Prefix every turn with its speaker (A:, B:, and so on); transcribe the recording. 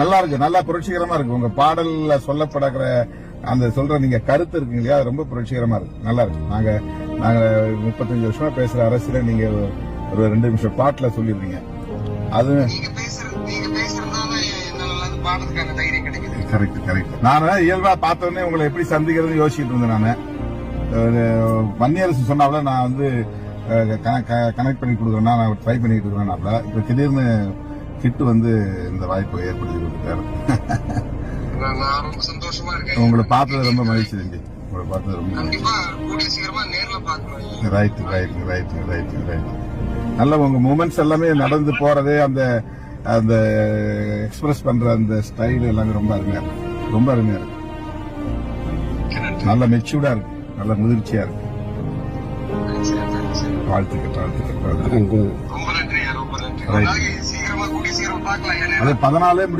A: நல்லா இருக்கு, நல்லா புரட்சிகரமா இருக்கு. உங்க பாடல்ல சொல்லப்படுற அந்த சொல்ற நீங்க கருத்து இருக்குங்க இல்லையா, ரொம்ப புரட்சிகரமா இருக்கு, நல்லா இருக்கு. நாங்க 35 வருஷமா பேசுற அரசியல நீங்க ஒரு 2 நிமிஷம் பாட்டுல சொல்லிருக்கீங்க. அது கரெக்ட் கரெக்ட். நான் இயல்பா பார்த்தோன்னே உங்களை எப்படி சந்திக்கிறதுன்னு யோசிச்சுட்டு இருந்தேன். நானு வன்னியரசு சொன்னால நான் வந்து கனெக்ட் பண்ணி கொடுக்குறேன்னா நான் ட்ரை பண்ணிட்டு இருக்கிறேன்னாப்ல. இப்ப திடீர்னு கிட்டு வந்து இந்த வாய்ப்பை ஏற்படுத்தி கொடுத்துட்டாரு. உங்களை பார்த்தது ரொம்ப மகிழ்ச்சி தம்பி, உங்களை பார்த்தது ரொம்ப right right right right right. நல்ல உங்க மூமெண்ட்ஸ் எல்லாமே நடந்து போறது, அந்த அந்த எக்ஸ்பிரஸ் பண்ற அந்த ஸ்டைல் எல்லாமே ரொம்ப அருமையா இருக்கு, ரொம்ப அருமையா இருக்கு. நல்ல மெச்சூர்டா இருக்கு, நல்ல முதிர்ச்சியா இருக்கு. வாழ்த்துக்கள் வாழ்த்துக்கள் வாழ்த்துக்கள். அது 14 முடிஞ்சு